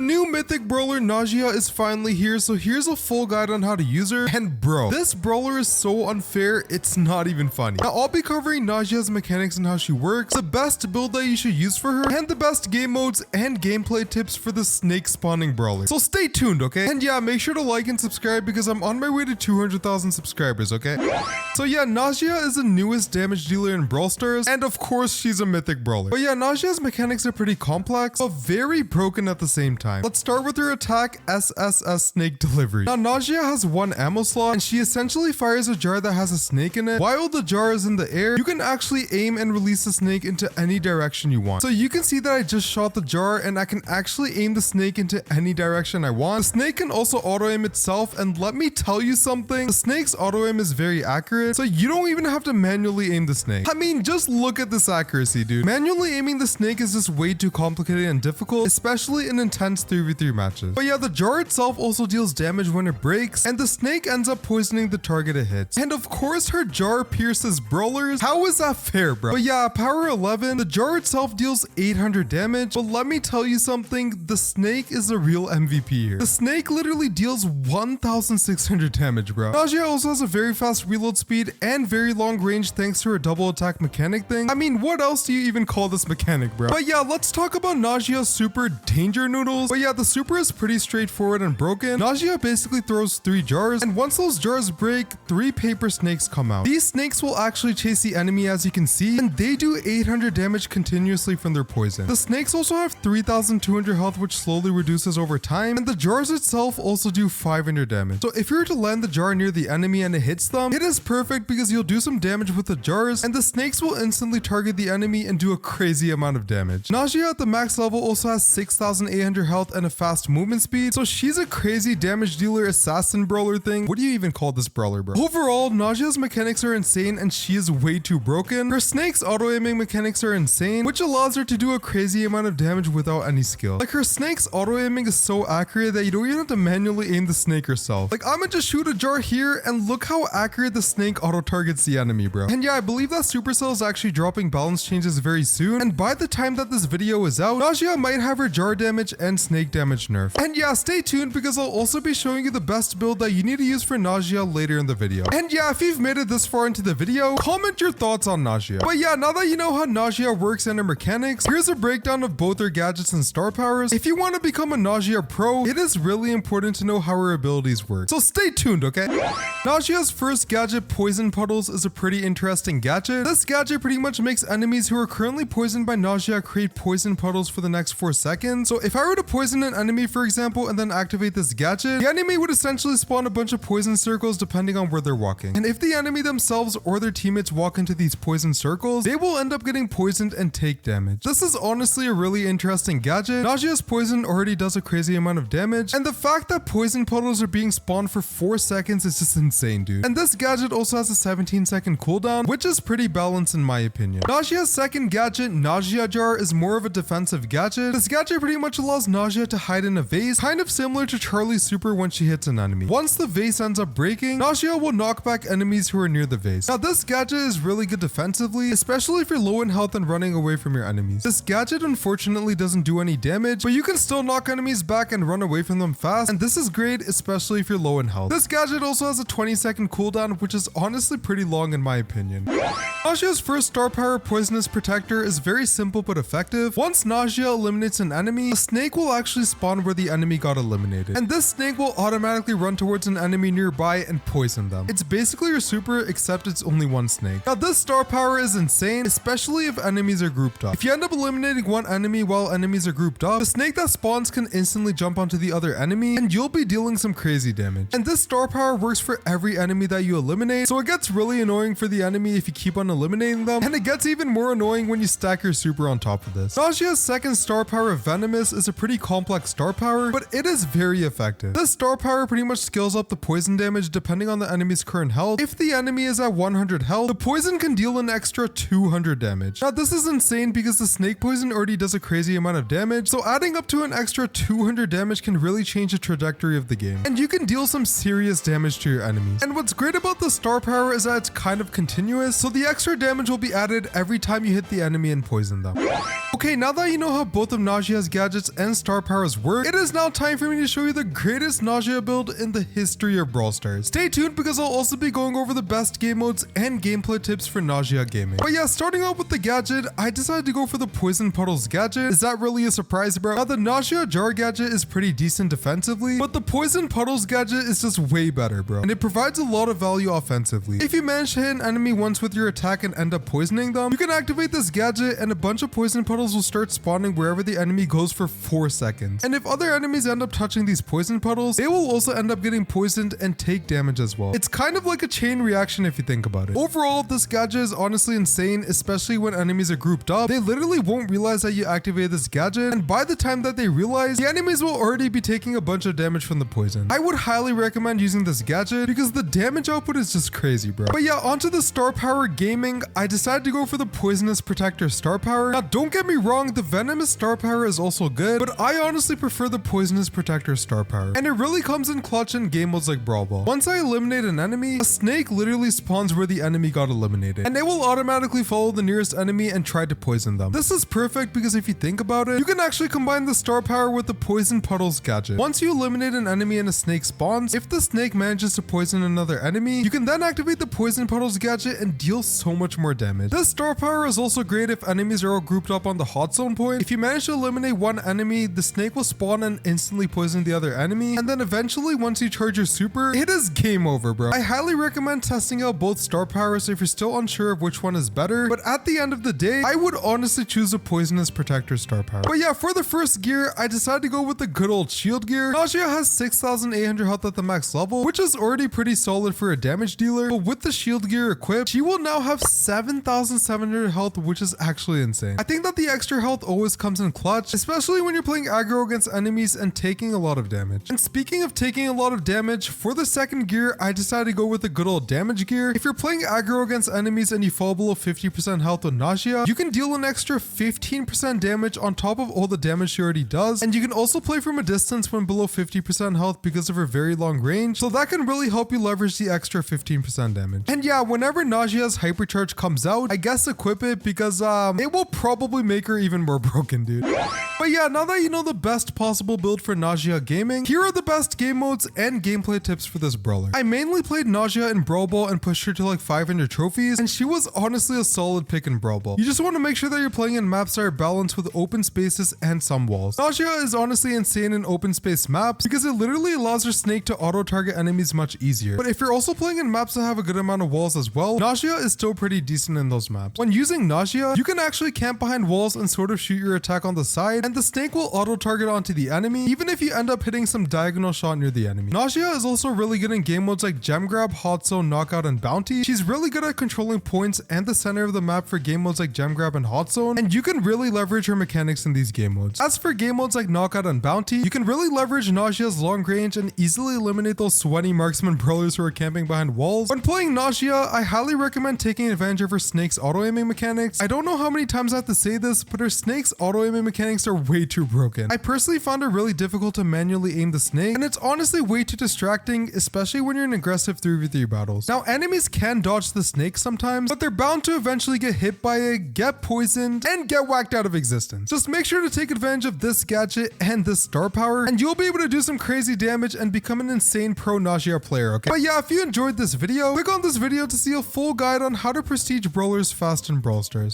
new mythic brawler Najia is finally here, so here's a full guide on how to use her. And bro, this brawler is so unfair, it's not even funny. Now I'll be covering Najia's mechanics and how she works, the best build that you should use for her, and the best game modes and gameplay tips for the snake spawning brawler. So stay tuned, okay? And yeah, make sure to like and subscribe because I'm on my way to 200,000 subscribers, okay? So yeah, Najia is the newest damage dealer in Brawl Stars, and of course she's a mythic brawler. But yeah, Najia's mechanics are pretty complex, but very broken at the same time. Let's start with her attack, SSS Snake Delivery. Now Najia has one ammo slot, and she essentially fires a jar that has a snake in it. While the jar is in the air, you can actually aim and release the snake into any direction you want. So you can see that I just shot the jar, and I can actually aim the snake into any direction I want. The snake can also auto aim itself, and let me tell you something, the snake's auto aim is very accurate, so you don't even have to manually aim the snake. I mean, just look at this accuracy, dude. Manually aiming the snake is just way too complicated and difficult, especially in intense 3v3 matches. But yeah, the jar itself also deals damage when it breaks, and the snake ends up poisoning the target it hits. And of course, her jar pierces brawlers. How is that fair, bro? But yeah, power 11, the jar itself deals 800 damage, but let me tell you something, the snake is the real MVP here. The snake literally deals 1,600 damage, bro. Najia also has a very fast reload speed and very long range thanks to her double attack mechanic thing. I mean, what else do you even call this mechanic, bro? But yeah, let's talk about Najia's super danger noodles. But yeah, the super is pretty straightforward and broken. Najia basically throws 3 jars, and once those jars break, 3 paper snakes come out. These snakes will actually chase the enemy, as you can see, and they do 800 damage continuously from their poison. The snakes also have 3,200 health, which slowly reduces over time, and the jars itself also do 500 damage. So if you were to land the jar near the enemy and it hits them, it is perfect because you'll do some damage with the jars, and the snakes will instantly target the enemy and do a crazy amount of damage. Najia at the max level also has 6,800 health and a fast movement speed, so she's a crazy damage dealer assassin brawler thing. What do you even call this brawler, bro? Overall, Najia's mechanics are insane, and she is way too broken. Her snake's auto aiming mechanics are insane, which allows her to do a crazy amount of damage without any skill. Like, her snake's auto aiming is so accurate that you don't even have to manually aim the snake yourself. Like, I'ma just shoot a jar here, and look how accurate the snake auto targets the enemy, bro. And yeah, I believe that Supercell is actually dropping balance changes very soon, and by the time that this video is out, Najia might have her jar damage and snake damage nerfed. And yeah, stay tuned because I'll also be showing you the best build that you need to use for Najia later in the video. And yeah, if you've made it this far into the video, comment your thoughts on Najia. But yeah, now that you know how Najia works and her mechanics, here's a breakdown of both her gadgets and star powers. If you want to become a Najia pro, it is really important to know how her abilities work. So stay tuned, okay? Najia's first gadget, Poison Puddles, is a pretty interesting gadget. This gadget pretty much makes enemies who are currently poisoned by Najia create poison puddles for the next 4 seconds. So if I were to poison an enemy, for example, and then activate this gadget, the enemy would essentially spawn a bunch of poison circles depending on where they're walking. And if the enemy themselves or their teammates walk into these poison circles, they will end up getting poisoned and take damage. This is honestly a really interesting gadget. Najia's poison already does a crazy amount of damage, and the fact that poison puddles are being spawned for 4 seconds is just insane, dude. And this gadget also has a 17-second cooldown, which is pretty balanced in my opinion. Najia's second gadget, Najia Jar, is more of a defensive gadget. This gadget pretty much allows Najia to hide in a vase, kind of similar to Charlie's super when she hits an enemy. Once the vase ends up breaking, Najia will knock back enemies who are near the vase. Now this gadget is really good defensively, especially if you're low in health and running away from your enemies. This gadget unfortunately doesn't do any damage, but you can still knock enemies back and run away from them fast, and this is great especially if you're low in health. This gadget also has a 20-second cooldown, which is honestly pretty long in my opinion. Najia's first star power, Poisonous Protector, is very simple but effective. Once Najia eliminates an enemy, a snake will actually spawn where the enemy got eliminated, and this snake will automatically run towards an enemy nearby and poison them. It's basically your super, except it's only one snake. Now this star power is insane, especially if enemies are grouped up. If you end up eliminating one enemy while enemies are grouped up, the snake that spawns can instantly jump onto the other enemy, and you'll be dealing some crazy damage. And this star power works for every enemy that you eliminate, so it gets really annoying for the enemy if you keep on eliminating them, and it gets even more annoying when you stack your super on top of this. Najia's second star power, Venomous, is a pretty complex star power, but it is very effective. This star power pretty much scales up the poison damage depending on the enemy's current health. If the enemy is at 100 health, the poison can deal an extra 200 damage. Now this is insane because the snake poison already does a crazy amount of damage, so adding up to an extra 200 damage can really change the trajectory of the game, and you can deal some serious damage to your enemies. And what's great about the star power is that it's kind of continuous, so the extra damage will be added every time you hit the enemy and poison them. Okay, now that you know how both of Najia's gadgets and star star powers work, it is now time for me to show you the greatest Najia build in the history of Brawl Stars. Stay tuned because I'll also be going over the best game modes and gameplay tips for Najia gaming. But yeah, starting out with the gadget, I decided to go for the Poison Puddles gadget. Is that really a surprise, bro? Now the Najia jar gadget is pretty decent defensively, but the Poison Puddles gadget is just way better, bro. And it provides a lot of value offensively. If you manage to hit an enemy once with your attack and end up poisoning them, you can activate this gadget and a bunch of poison puddles will start spawning wherever the enemy goes for 4 seconds. And if other enemies end up touching these poison puddles, they will also end up getting poisoned and take damage as well. It's kind of like a chain reaction if you think about it. Overall, this gadget is honestly insane, especially when enemies are grouped up. They literally won't realize that you activated this gadget, and by the time that they realize, the enemies will already be taking a bunch of damage from the poison. I would highly recommend using this gadget because the damage output is just crazy, bro. But yeah, onto the star power gaming, I decided to go for the Poisonous Protector star power. Now don't get me wrong, the Venomous star power is also good, but I honestly prefer the Poisonous Protector star power. And it really comes in clutch in game modes like Brawl Ball. Once I eliminate an enemy, a snake literally spawns where the enemy got eliminated, and it will automatically follow the nearest enemy and try to poison them. This is perfect because if you think about it, you can actually combine the star power with the Poison Puddles gadget. Once you eliminate an enemy and a snake spawns, if the snake manages to poison another enemy, you can then activate the Poison Puddles gadget and deal so much more damage. This star power is also great if enemies are all grouped up on the hot zone point. If you manage to eliminate one enemy, the snake will spawn and instantly poison the other enemy, and then eventually once you charge your super, it is game over, bro. I highly recommend testing out both star powers if you're still unsure of which one is better, but at the end of the day, I would honestly choose a Poisonous Protector star power. But yeah, for the first gear, I decided to go with the good old shield gear. Najia has 6,800 health at the max level, which is already pretty solid for a damage dealer, but with the shield gear equipped, she will now have 7,700 health, which is actually insane. I think that the extra health always comes in clutch, especially when you're playing aggro against enemies and taking a lot of damage. And speaking of taking a lot of damage, for the second gear, I decided to go with the good old damage gear. If you're playing aggro against enemies and you fall below 50% health with Najia, you can deal an extra 15% damage on top of all the damage she already does, and you can also play from a distance when below 50% health because of her very long range, so that can really help you leverage the extra 15% damage. And yeah, whenever Najia's hypercharge comes out, I guess equip it because it will probably make her even more broken, dude. But yeah, now that you know the best possible build for Najia gaming, here are the best game modes and gameplay tips for this brawler. I mainly played Najia in Brawl Ball and pushed her to like 500 trophies, and she was honestly a solid pick in Brawl Ball. You just want to make sure that you're playing in maps that are balanced with open spaces and some walls. Najia is honestly insane in open space maps because it literally allows her snake to auto target enemies much easier. But if you're also playing in maps that have a good amount of walls as well, Najia is still pretty decent in those maps. When using Najia, you can actually camp behind walls and sort of shoot your attack on the side, and the snake will auto target onto the enemy even if you end up hitting some diagonal shot near the enemy. Najia is also really good in game modes like Gem Grab, Hot Zone, Knockout, and Bounty. She's really good at controlling points and the center of the map for game modes like Gem Grab and Hot Zone, and you can really leverage her mechanics in these game modes. As for game modes like Knockout and Bounty, you can really leverage Najia's long range and easily eliminate those sweaty marksman brawlers who are camping behind walls. When playing Najia, I highly recommend taking advantage of her snake's auto-aiming mechanics. I don't know how many times I have to say this, but her snake's auto-aiming mechanics are way too broken. I personally found it really difficult to manually aim the snake, and it's honestly way too distracting, especially when you're in aggressive 3v3 battles. Now, enemies can dodge the snake sometimes, but they're bound to eventually get hit by it, get poisoned, and get whacked out of existence. Just make sure to take advantage of this gadget and this star power, and you'll be able to do some crazy damage and become an insane pro Najia player, okay? But yeah, if you enjoyed this video, click on this video to see a full guide on how to prestige brawlers fast in Brawl Stars.